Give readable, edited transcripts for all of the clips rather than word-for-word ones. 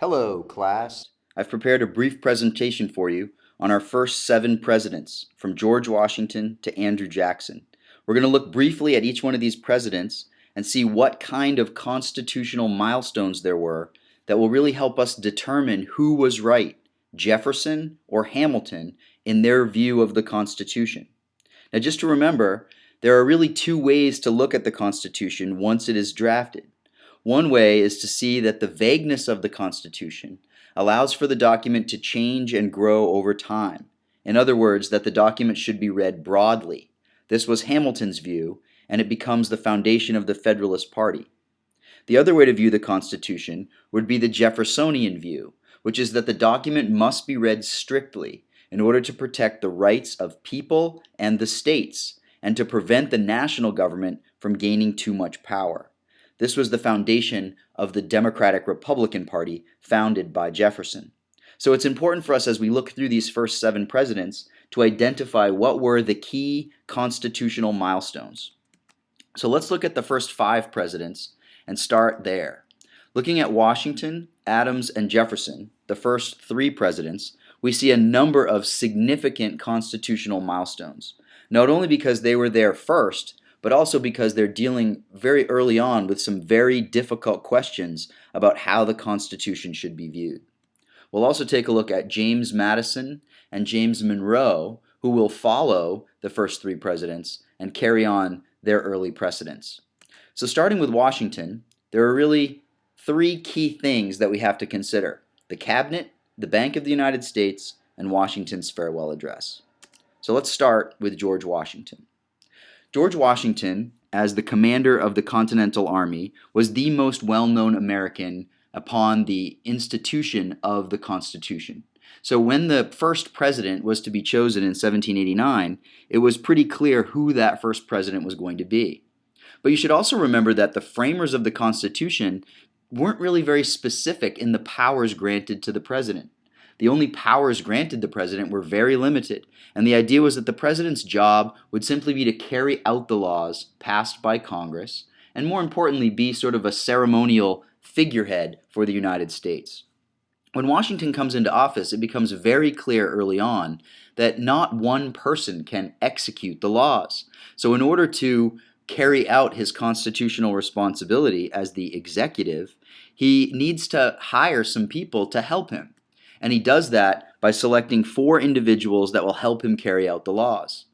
Hello, class. I've prepared a brief presentation for you on our first 7 presidents, from George Washington to Andrew Jackson. We're going to look briefly at each one of these presidents and see what kind of constitutional milestones there were that will really help us determine who was right, Jefferson or Hamilton, in their view of the Constitution. Now, just to remember, there are really 2 ways to look at the Constitution once it is drafted. One way is to see that the vagueness of the Constitution allows for the document to change and grow over time. In other words, that the document should be read broadly. This was Hamilton's view, and it becomes the foundation of the Federalist Party. The other way to view the Constitution would be the Jeffersonian view, which is that the document must be read strictly in order to protect the rights of people and the states, and to prevent the national government from gaining too much power. This was the foundation of the Democratic-Republican Party founded by Jefferson. So it's important for us as we look through these first 7 presidents to identify what were the key constitutional milestones. So let's look at the first 5 presidents and start there. Looking at Washington, Adams, and Jefferson, the first 3 presidents, we see a number of significant constitutional milestones, not only because they were there first, but also because they're dealing very early on with some very difficult questions about how the Constitution should be viewed. We'll also take a look at James Madison and James Monroe, who will follow the first 3 presidents and carry on their early precedents. So starting with Washington, there are really 3 key things that we have to consider: the Cabinet, the Bank of the United States, and Washington's farewell address. So let's start with George Washington. George Washington, as the commander of the Continental Army, was the most well-known American upon the institution of the Constitution. So when the first president was to be chosen in 1789, it was pretty clear who that first president was going to be. But you should also remember that the framers of the Constitution weren't really very specific in the powers granted to the president. The only powers granted the president were very limited, and the idea was that the president's job would simply be to carry out the laws passed by Congress, and more importantly, be sort of a ceremonial figurehead for the United States. When Washington comes into office, it becomes very clear early on that not one person can execute the laws. So in order to carry out his constitutional responsibility as the executive, he needs to hire some people to help him. And he does that by selecting 4 individuals that will help him carry out the laws.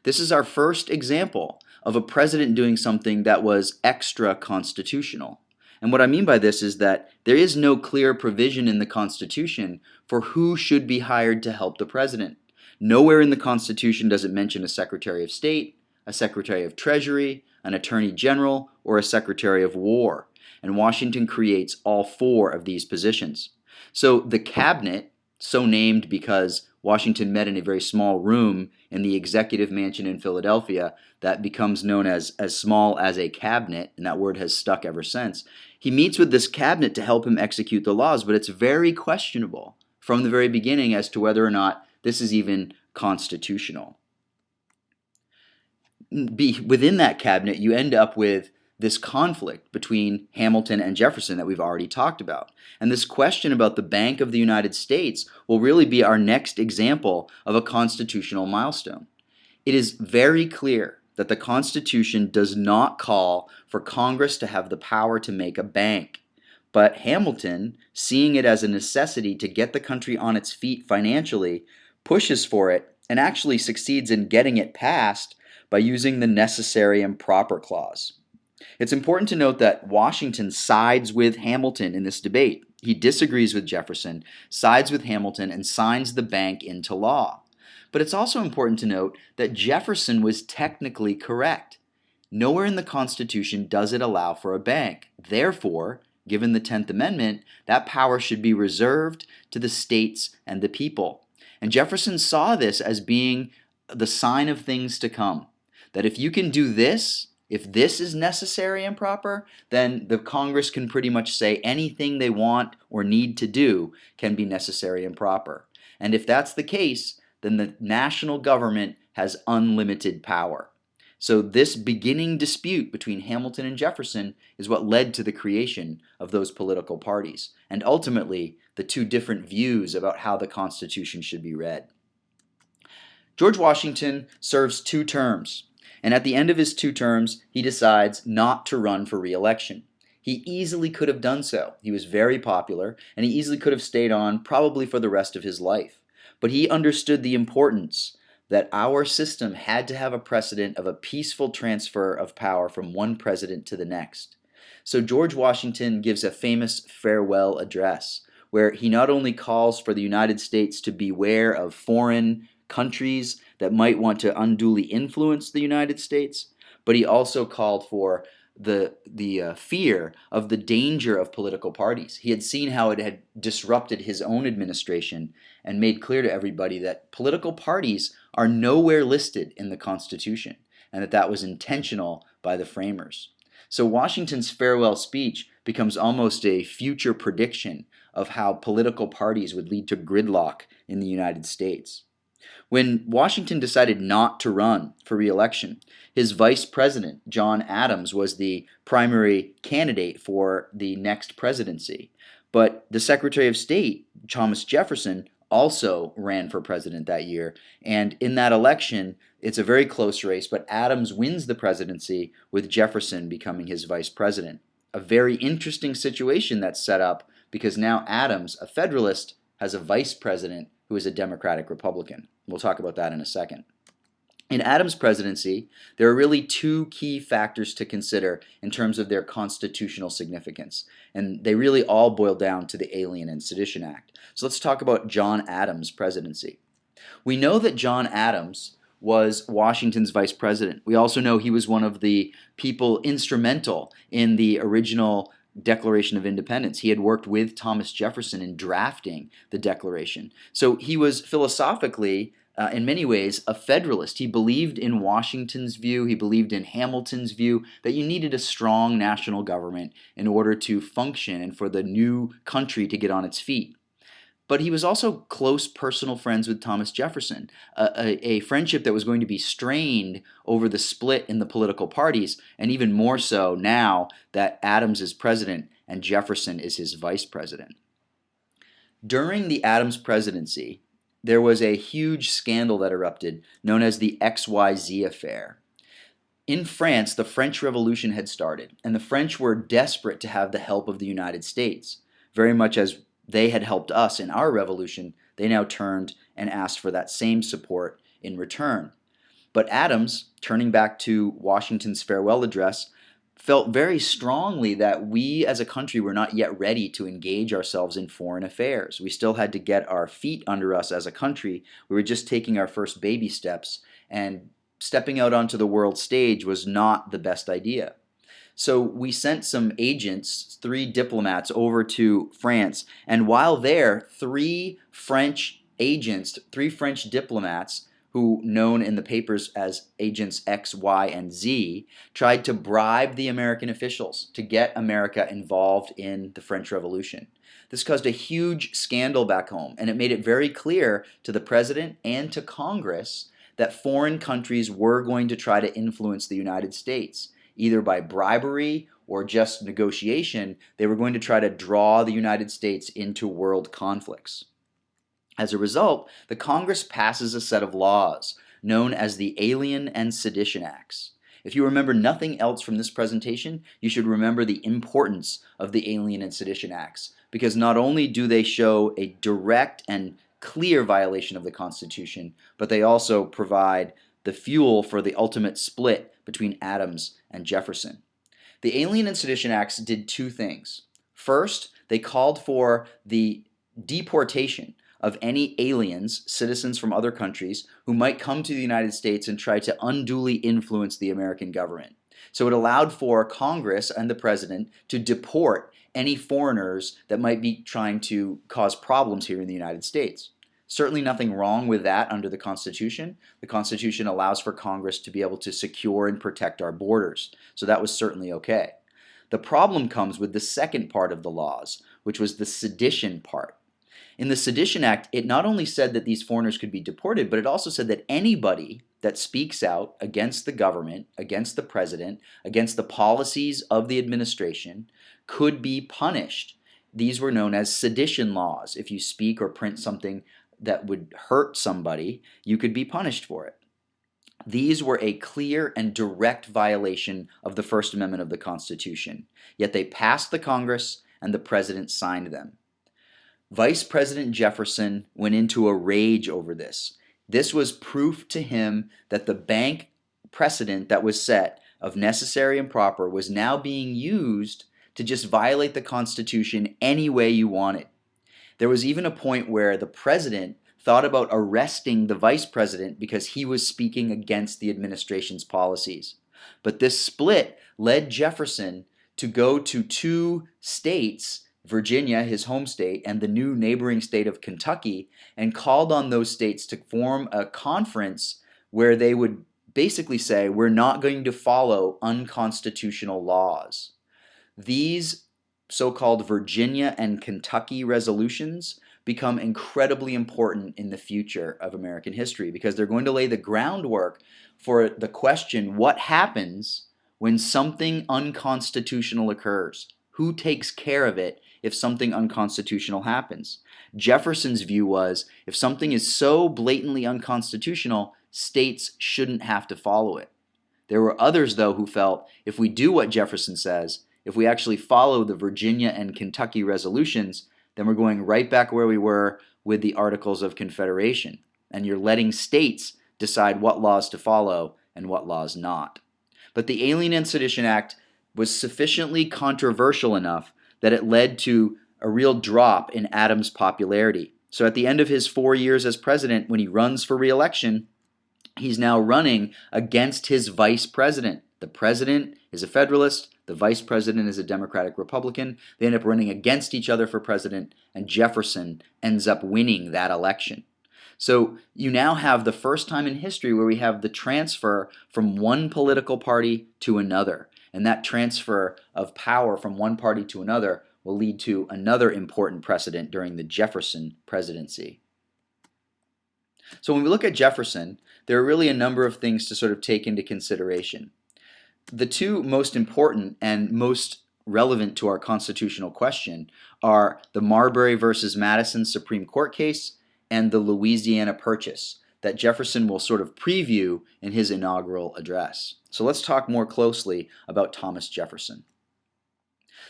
This is our first example of a president doing something that was extra constitutional. And what I mean by this is that there is no clear provision in the Constitution for who should be hired to help the president. Nowhere in the Constitution does it mention a Secretary of State, a Secretary of Treasury, an Attorney General, or a Secretary of War. And Washington creates all 4 of these positions. So the cabinet, so named because Washington met in a very small room in the executive mansion in Philadelphia, that becomes known as small as a cabinet, and that word has stuck ever since. He meets with this cabinet to help him execute the laws, but it's very questionable from the very beginning as to whether or not this is even constitutional. Within that cabinet, you end up with this conflict between Hamilton and Jefferson that we've already talked about. And this question about the Bank of the United States will really be our next example of a constitutional milestone. It is very clear that the Constitution does not call for Congress to have the power to make a bank. But Hamilton, seeing it as a necessity to get the country on its feet financially, pushes for it and actually succeeds in getting it passed by using the necessary and proper clause. It's important to note that Washington sides with Hamilton in this debate. He disagrees with Jefferson, sides with Hamilton, and signs the bank into law. But it's also important to note that Jefferson was technically correct. Nowhere in the Constitution does it allow for a bank. Therefore, given the 10th Amendment, that power should be reserved to the states and the people. And Jefferson saw this as being the sign of things to come. That if you can do this, if this is necessary and proper, then the Congress can pretty much say anything they want or need to do can be necessary and proper. And if that's the case, then the national government has unlimited power. So this beginning dispute between Hamilton and Jefferson is what led to the creation of those political parties, and ultimately the two different views about how the Constitution should be read. George Washington serves 2 terms, and at the end of his 2 terms, he decides not to run for re-election. He easily could have done so. He was very popular, and he easily could have stayed on probably for the rest of his life. But he understood the importance that our system had to have a precedent of a peaceful transfer of power from one president to the next. So George Washington gives a famous farewell address where he not only calls for the United States to beware of foreign countries that might want to unduly influence the United States, but he also called for the fear of the danger of political parties. He had seen how it had disrupted his own administration and made clear to everybody that political parties are nowhere listed in the Constitution and that was intentional by the framers. So Washington's farewell speech becomes almost a future prediction of how political parties would lead to gridlock in the United States. When Washington decided not to run for re-election, his vice president, John Adams, was the primary candidate for the next presidency. But the Secretary of State, Thomas Jefferson, also ran for president that year. And in that election, it's a very close race, but Adams wins the presidency with Jefferson becoming his vice president. A very interesting situation that's set up because now Adams, a Federalist, has a vice president who is a Democratic Republican. We'll talk about that in a second. In Adams' presidency, there are really 2 key factors to consider in terms of their constitutional significance, and they really all boil down to the Alien and Sedition Act. So let's talk about John Adams' presidency. We know that John Adams was Washington's vice president. We also know he was one of the people instrumental in the original Declaration of Independence. He had worked with Thomas Jefferson in drafting the Declaration. So he was philosophically, in many ways, a Federalist. He believed in Washington's view, he believed in Hamilton's view that you needed a strong national government in order to function and for the new country to get on its feet. But he was also close personal friends with Thomas Jefferson, a friendship that was going to be strained over the split in the political parties, and even more so now that Adams is president and Jefferson is his vice president. During the Adams presidency, there was a huge scandal that erupted known as the XYZ affair. In France, the French Revolution had started, and the French were desperate to have the help of the United States, very much as they had helped us in our revolution. They now turned and asked for that same support in return. But Adams, turning back to Washington's farewell address, felt very strongly that we as a country were not yet ready to engage ourselves in foreign affairs. We still had to get our feet under us as a country. We were just taking our first baby steps, and stepping out onto the world stage was not the best idea. So we sent some agents, 3 diplomats, over to France, and while there, 3 French agents, 3 French diplomats, who known in the papers as agents X, Y, and Z, tried to bribe the American officials to get America involved in the French Revolution. This caused a huge scandal back home, and it made it very clear to the president and to Congress that foreign countries were going to try to influence the United States. Either by bribery or just negotiation, they were going to try to draw the United States into world conflicts. As a result, the Congress passes a set of laws known as the Alien and Sedition Acts. If you remember nothing else from this presentation, you should remember the importance of the Alien and Sedition Acts, because not only do they show a direct and clear violation of the Constitution, but they also provide the fuel for the ultimate split between Adams and Jefferson. The Alien and Sedition Acts did 2 things. First, they called for the deportation of any aliens, citizens from other countries, who might come to the United States and try to unduly influence the American government. So it allowed for Congress and the president to deport any foreigners that might be trying to cause problems here in the United States. Certainly nothing wrong with that under the Constitution. The Constitution allows for Congress to be able to secure and protect our borders. So that was certainly okay. The problem comes with the second part of the laws, which was the sedition part. In the Sedition Act, it not only said that these foreigners could be deported, but it also said that anybody that speaks out against the government, against the president, against the policies of the administration could be punished. These were known as sedition laws. If you speak or print something that would hurt somebody, you could be punished for it. These were a clear and direct violation of the First Amendment of the Constitution, yet they passed the Congress and the president signed them. Vice President Jefferson went into a rage over this. This was proof to him that the bank precedent that was set of necessary and proper was now being used to just violate the Constitution any way you wanted. There was even a point where the president thought about arresting the vice president because he was speaking against the administration's policies. But this split led Jefferson to go to two states, Virginia, his home state, and the new neighboring state of Kentucky, and called on those states to form a conference where they would basically say, we're not going to follow unconstitutional laws. These so-called Virginia and Kentucky resolutions become incredibly important in the future of American history because they're going to lay the groundwork for the question, what happens when something unconstitutional occurs? Who takes care of it if something unconstitutional happens? Jefferson's view was, if something is so blatantly unconstitutional, states shouldn't have to follow it. There were others, though, who felt if we do what Jefferson says, if we actually follow the Virginia and Kentucky resolutions, then we're going right back where we were with the Articles of Confederation. And you're letting states decide what laws to follow and what laws not. But the Alien and Sedition Act was sufficiently controversial enough that it led to a real drop in Adams' popularity. So at the end of his 4 years as president, when he runs for re-election, he's now running against his vice president. The president is a Federalist, the vice president is a Democratic Republican. They end up running against each other for president, and Jefferson ends up winning that election. So you now have the first time in history where we have the transfer from one political party to another. And that transfer of power from one party to another will lead to another important precedent during the Jefferson presidency. So when we look at Jefferson, there are really a number of things to sort of take into consideration. The two most important and most relevant to our constitutional question are the Marbury versus Madison Supreme Court case and the Louisiana Purchase that Jefferson will sort of preview in his inaugural address. So let's talk more closely about Thomas Jefferson.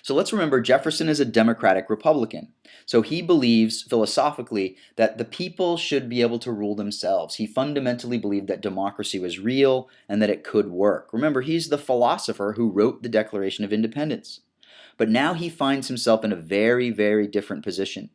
So let's remember Jefferson is a Democratic Republican. So he believes philosophically that the people should be able to rule themselves. He fundamentally believed that democracy was real and that it could work. Remember, he's the philosopher who wrote the Declaration of Independence. But now he finds himself in a very, very different position.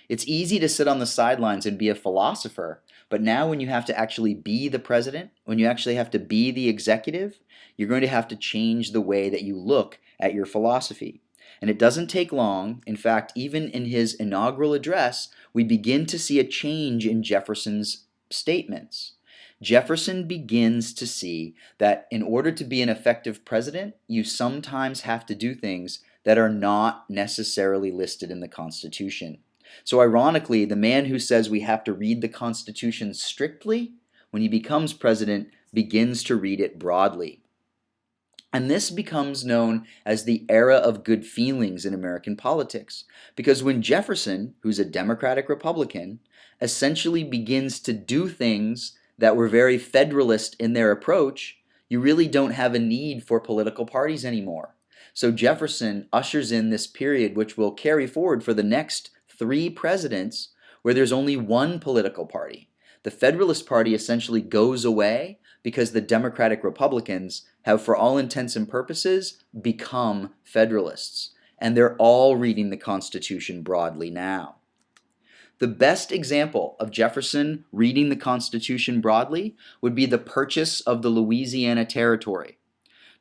It's easy to sit on the sidelines and be a philosopher, but now when you have to actually be the president, when you actually have to be the executive, you're going to have to change the way that you look at your philosophy. And it doesn't take long. In fact, even in his inaugural address, we begin to see a change in Jefferson's statements. Jefferson begins to see that in order to be an effective president, you sometimes have to do things that are not necessarily listed in the Constitution. So ironically, the man who says we have to read the Constitution strictly, when he becomes president, begins to read it broadly. And this becomes known as the era of good feelings in American politics. Because when Jefferson, who's a Democratic Republican, essentially begins to do things that were very Federalist in their approach, you really don't have a need for political parties anymore. So Jefferson ushers in this period which will carry forward for the next 3 presidents where there's only one political party. The Federalist Party essentially goes away because the Democratic Republicans have, for all intents and purposes, become Federalists. And they're all reading the Constitution broadly now. The best example of Jefferson reading the Constitution broadly would be the purchase of the Louisiana Territory.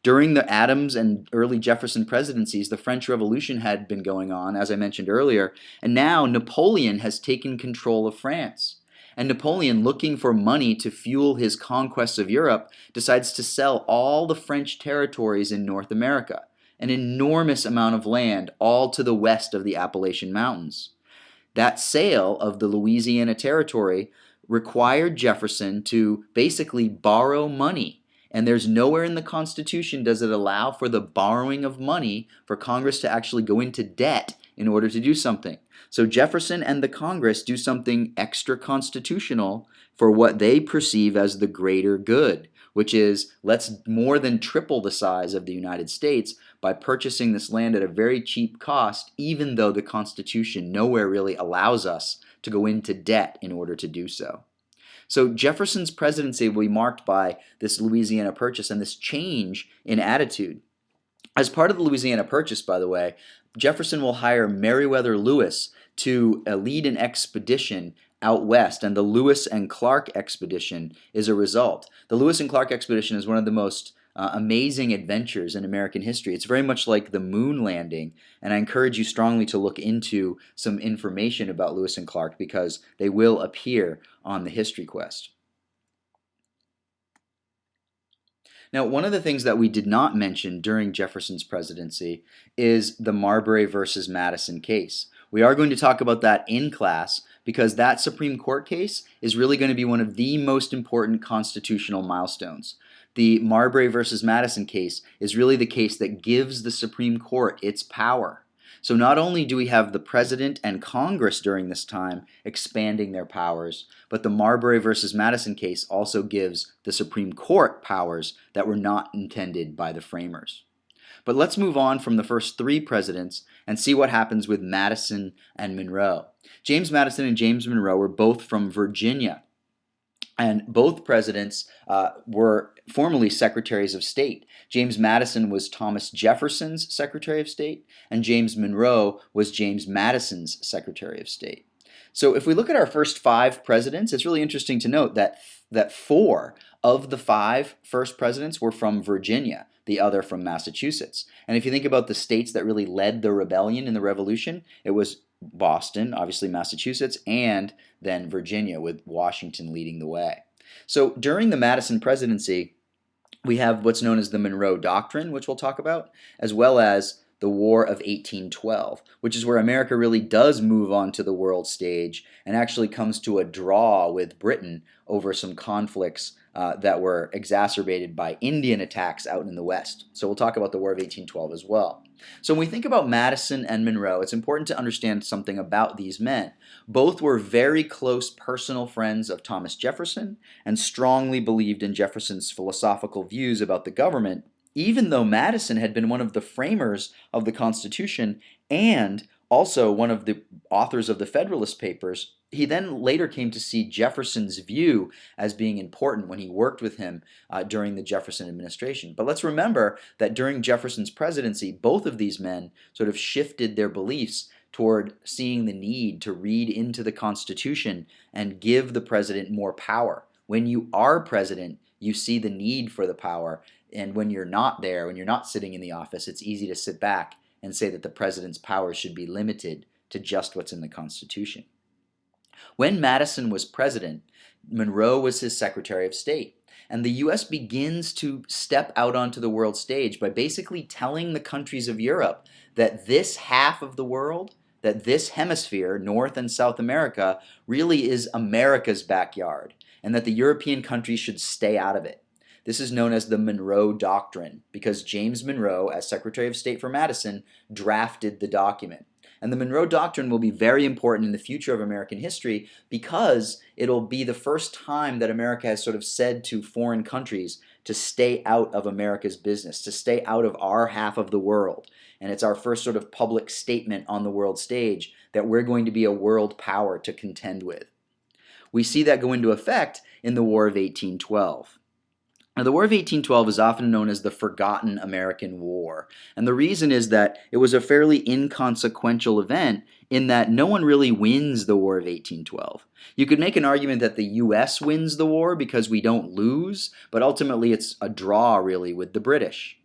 During the Adams and early Jefferson presidencies, the French Revolution had been going on, as I mentioned earlier, and now Napoleon has taken control of France. And Napoleon, looking for money to fuel his conquests of Europe, decides to sell all the French territories in North America, an enormous amount of land all to the west of the Appalachian Mountains. That sale of the Louisiana Territory required Jefferson to basically borrow money. And there's nowhere in the Constitution does it allow for the borrowing of money for Congress to actually go into debt in order to do something. So Jefferson and the Congress do something extra constitutional for what they perceive as the greater good, which is let's more than triple the size of the United States by purchasing this land at a very cheap cost, even though the Constitution nowhere really allows us to go into debt in order to do so. So Jefferson's presidency will be marked by this Louisiana Purchase and this change in attitude. As part of the Louisiana Purchase, by the way, Jefferson will hire Meriwether Lewis to lead an expedition out west, and the Lewis and Clark expedition is a result. The Lewis and Clark expedition is one of the most amazing adventures in American history. It's very much like the moon landing, and I encourage you strongly to look into some information about Lewis and Clark because they will appear on the History Quest. Now, one of the things that we did not mention during Jefferson's presidency is the Marbury versus Madison case. We are going to talk about that in class because that Supreme Court case is really going to be one of the most important constitutional milestones. The Marbury versus Madison case is really the case that gives the Supreme Court its power. So not only do we have the President and Congress during this time expanding their powers, but the Marbury versus Madison case also gives the Supreme Court powers that were not intended by the framers. But let's move on from the first three presidents and see what happens with Madison and Monroe. James Madison and James Monroe were both from Virginia. And both presidents were formerly secretaries of state. James Madison was Thomas Jefferson's Secretary of State, and James Monroe was James Madison's Secretary of State. So if we look at our first five presidents, it's really interesting to note that four of the five first presidents were from Virginia, the other from Massachusetts. And if you think about the states that really led the rebellion in the Revolution, it was Boston, obviously Massachusetts, and then Virginia, with Washington leading the way. So during the Madison presidency, we have what's known as the Monroe Doctrine, which we'll talk about, as well as the War of 1812, which is where America really does move on to the world stage and actually comes to a draw with Britain over some conflicts that were exacerbated by Indian attacks out in the West. So we'll talk about the War of 1812 as well. So when we think about Madison and Monroe, it's important to understand something about these men. Both were very close personal friends of Thomas Jefferson and strongly believed in Jefferson's philosophical views about the government, even though Madison had been one of the framers of the Constitution and also one of the authors of the Federalist Papers. He then later came to see Jefferson's view as being important when he worked with him during the Jefferson administration. But let's remember that during Jefferson's presidency, both of these men sort of shifted their beliefs toward seeing the need to read into the Constitution and give the president more power. When you are president, you see the need for the power. And when you're not there, when you're not sitting in the office, it's easy to sit back and say that the president's powers should be limited to just what's in the Constitution. When Madison was president, Monroe was his Secretary of State. And the U.S. begins to step out onto the world stage by basically telling the countries of Europe that this half of the world, that this hemisphere, North and South America, really is America's backyard, and that the European countries should stay out of it. This is known as the Monroe Doctrine because James Monroe, as Secretary of State for Madison, drafted the document. And the Monroe Doctrine will be very important in the future of American history because it'll be the first time that America has sort of said to foreign countries to stay out of America's business, to stay out of our half of the world. And it's our first sort of public statement on the world stage that we're going to be a world power to contend with. We see that go into effect in the War of 1812. Now, the War of 1812 is often known as the Forgotten American War, and the reason is that it was a fairly inconsequential event in that no one really wins the War of 1812. You could make an argument that the U.S. wins the war because we don't lose, but ultimately it's a draw really with the British.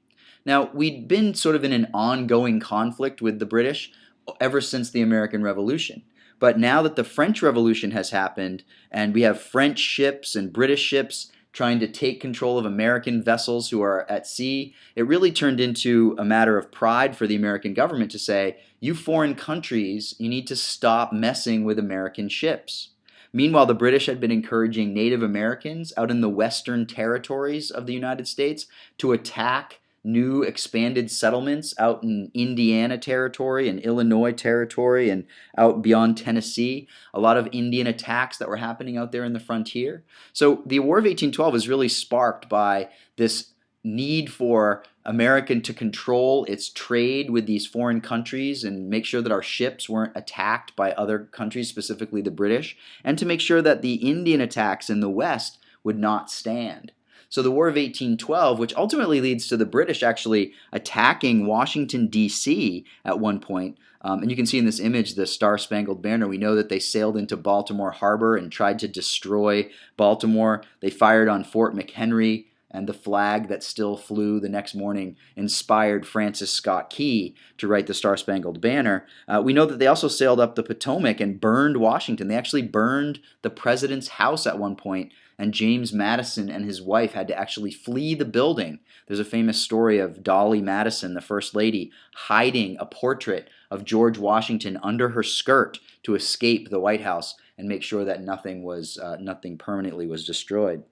Now, we'd been sort of in an ongoing conflict with the British ever since the American Revolution. But now that the French Revolution has happened and we have French ships and British ships trying to take control of American vessels who are at sea, it really turned into a matter of pride for the American government to say, you foreign countries, you need to stop messing with American ships. Meanwhile, the British had been encouraging Native Americans out in the western territories of the United States to attack new expanded settlements out in Indiana territory and Illinois territory and out beyond Tennessee. A lot of Indian attacks that were happening out there in the frontier. So the War of 1812 is really sparked by this need for America to control its trade with these foreign countries and make sure that our ships weren't attacked by other countries, specifically the British, and to make sure that the Indian attacks in the West would not stand. So the War of 1812, which ultimately leads to the British actually attacking Washington, D.C. at one point, and you can see in this image the Star-Spangled Banner. We know that they sailed into Baltimore Harbor and tried to destroy Baltimore. They fired on Fort McHenry, and the flag that still flew the next morning inspired Francis Scott Key to write the Star-Spangled Banner. We know that they also sailed up the Potomac and burned Washington. They actually burned the president's house at one point, and James Madison and his wife had to actually flee the building. There's a famous story of Dolly Madison, the First Lady, hiding a portrait of George Washington under her skirt to escape the White House and make sure that nothing permanently was destroyed.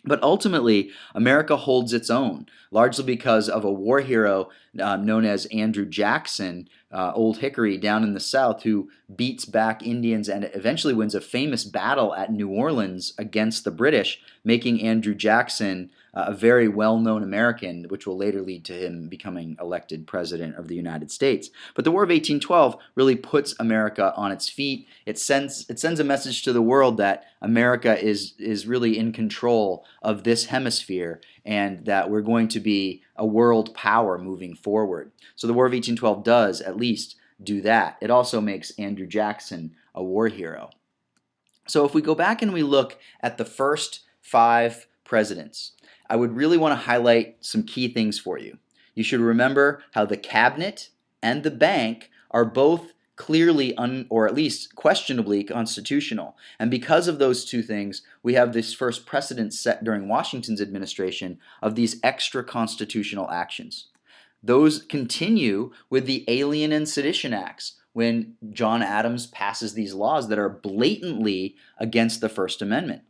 But ultimately, America holds its own, largely because of a war hero known as Andrew Jackson, Old Hickory, down in the South, who beats back Indians and eventually wins a famous battle at New Orleans against the British, making Andrew Jackson a very well-known American, which will later lead to him becoming elected president of the United States. But the War of 1812 really puts America on its feet. It sends a message to the world that America is really in control of this hemisphere and that we're going to be a world power moving forward. So the War of 1812 does at least do that. It also makes Andrew Jackson a war hero. So if we go back and we look at the first 5 presidents, I would really want to highlight some key things for you. You should remember how the cabinet and the bank are both clearly or at least questionably constitutional. And because of those two things, we have this first precedent set during Washington's administration of these extra constitutional actions. Those continue with the Alien and Sedition Acts, when John Adams passes these laws that are blatantly against the First Amendment,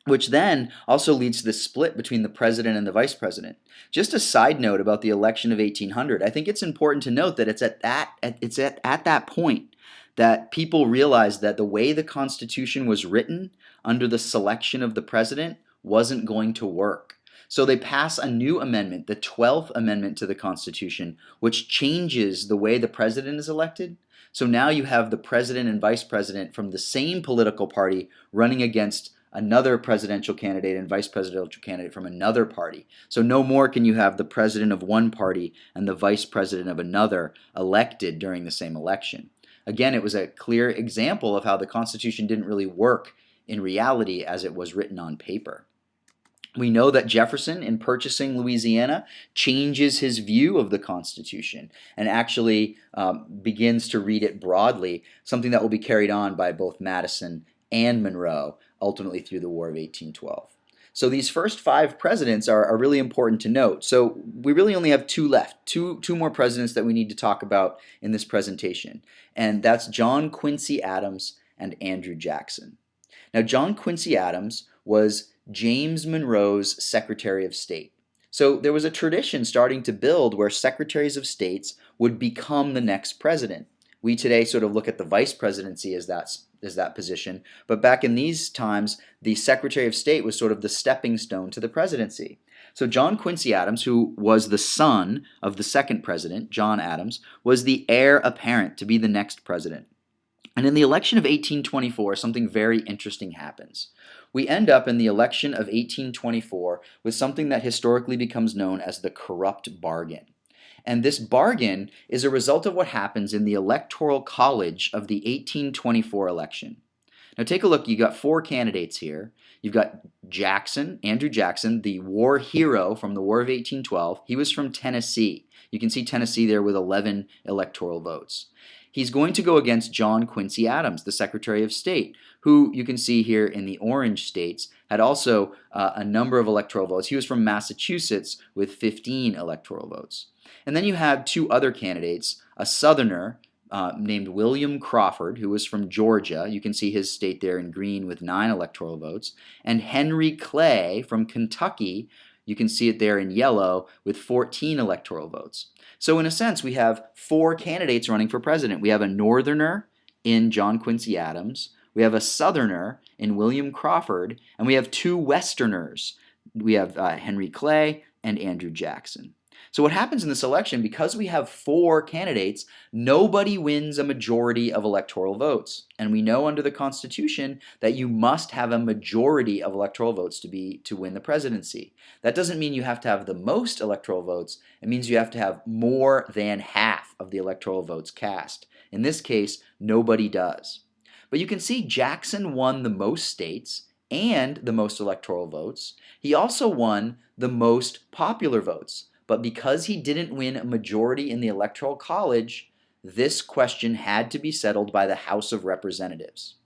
which then also leads to the split between the president and the vice president. Just a side note about the election of 1800, I think it's important to note that it's at that point that people realized that the way the Constitution was written under the selection of the president wasn't going to work. So they pass a new amendment, the 12th Amendment to the Constitution, which changes the way the president is elected. So now you have the president and vice president from the same political party running against another presidential candidate and vice presidential candidate from another party. So no more can you have the president of one party and the vice president of another elected during the same election. Again, it was a clear example of how the Constitution didn't really work in reality as it was written on paper. We know that Jefferson, in purchasing Louisiana, changes his view of the Constitution and actually begins to read it broadly, something that will be carried on by both Madison and Monroe, ultimately through the War of 1812. So these first 5 presidents are really important to note. So we really only have 2 left, two more presidents that we need to talk about in this presentation, and that's John Quincy Adams and Andrew Jackson. Now, John Quincy Adams was James Monroe's Secretary of State. So there was a tradition starting to build where secretaries of states would become the next president. We today sort of look at the vice presidency as that position, but back in these times, the Secretary of State was sort of the stepping stone to the presidency. So John Quincy Adams, who was the son of the second president, John Adams, was the heir apparent to be the next president. And in the election of 1824, something very interesting happens. We end up in the election of 1824 with something that historically becomes known as the corrupt bargain. And this bargain is a result of what happens in the Electoral College of the 1824 election. Now take a look, you got 4 candidates here. You've got Jackson, Andrew Jackson, the war hero from the War of 1812. He was from Tennessee. You can see Tennessee there with 11 electoral votes. He's going to go against John Quincy Adams, the Secretary of State, who you can see here in the orange states had also a number of electoral votes. He was from Massachusetts with 15 electoral votes. And then you have 2 other candidates, a Southerner named William Crawford, who was from Georgia. You can see his state there in green with 9 electoral votes. And Henry Clay from Kentucky, you can see it there in yellow with 14 electoral votes. So in a sense, we have 4 candidates running for president. We have a northerner in John Quincy Adams, we have a southerner in William Crawford, and we have 2 westerners. We have Henry Clay and Andrew Jackson. So what happens in this election, because we have 4 candidates, nobody wins a majority of electoral votes. And we know under the Constitution that you must have a majority of electoral votes to win the presidency. That doesn't mean you have to have the most electoral votes. It means you have to have more than half of the electoral votes cast. In this case, nobody does. But you can see Jackson won the most states and the most electoral votes. He also won the most popular votes. But because he didn't win a majority in the Electoral College, this question had to be settled by the House of Representatives.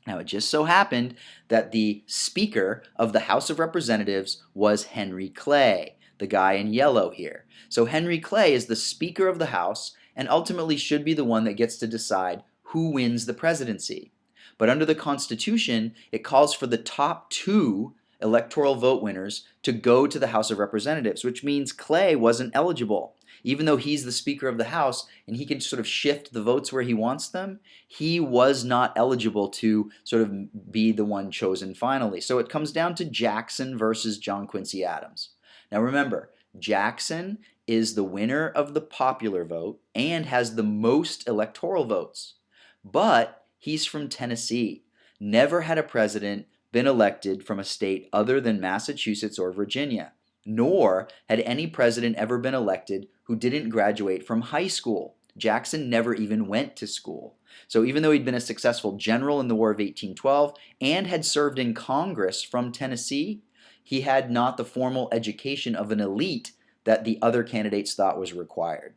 Now, it just so happened that the Speaker of the House of Representatives was Henry Clay, the guy in yellow here. So Henry Clay is the Speaker of the House and ultimately should be the one that gets to decide who wins the presidency. But under the Constitution, it calls for the top 2 electoral vote winners to go to the House of Representatives, which means Clay wasn't eligible. Even though he's the Speaker of the House and he can sort of shift the votes where he wants them, he was not eligible to sort of be the one chosen finally. So it comes down to Jackson versus John Quincy Adams. Now remember, Jackson is the winner of the popular vote and has the most electoral votes. But he's from Tennessee. Never had a president been elected from a state other than Massachusetts or Virginia, nor had any president ever been elected who didn't graduate from high school. Jackson never even went to school. So even though he'd been a successful general in the War of 1812 and had served in Congress from Tennessee, he had not the formal education of an elite that the other candidates thought was required.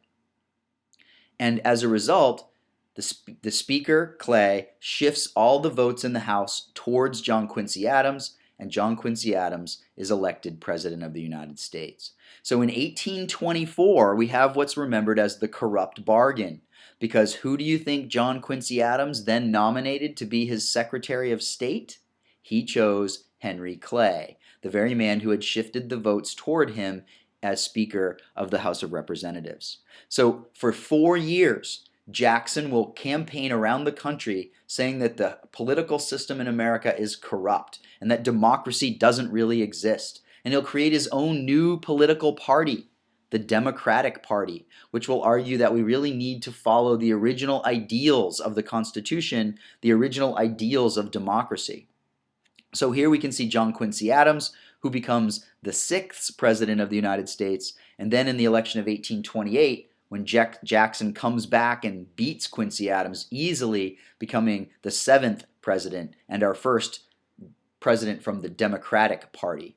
And as a result, the Speaker, Clay, shifts all the votes in the House towards John Quincy Adams, and John Quincy Adams is elected President of the United States. So in 1824, we have what's remembered as the corrupt bargain, because who do you think John Quincy Adams then nominated to be his Secretary of State? He chose Henry Clay, the very man who had shifted the votes toward him as Speaker of the House of Representatives. So for 4 years, Jackson will campaign around the country saying that the political system in America is corrupt and that democracy doesn't really exist. And he'll create his own new political party, the Democratic Party, which will argue that we really need to follow the original ideals of the Constitution, the original ideals of democracy. So here we can see John Quincy Adams, who becomes the 6th President of the United States, and then in the election of 1828, when Jackson comes back and beats Quincy Adams easily, becoming the 7th president and our first president from the Democratic Party.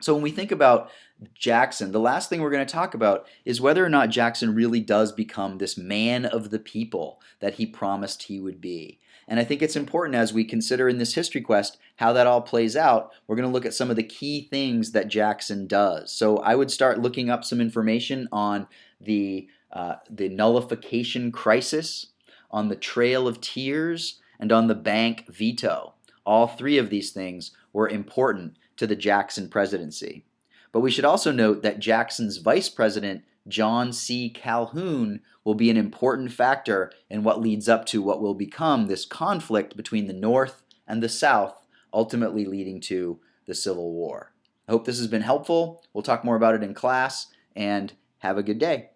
So when we think about Jackson, the last thing we're going to talk about is whether or not Jackson really does become this man of the people that he promised he would be. And I think it's important as we consider in this history quest how that all plays out. We're going to look at some of the key things that Jackson does. So I would start looking up some information on the nullification crisis, on the Trail of Tears, and on the bank veto. All 3 of these things were important to the Jackson presidency. But we should also note that Jackson's vice president, John C. Calhoun, will be an important factor in what leads up to what will become this conflict between the North and the South, ultimately leading to the Civil War. I hope this has been helpful. We'll talk more about it in class, and have a good day.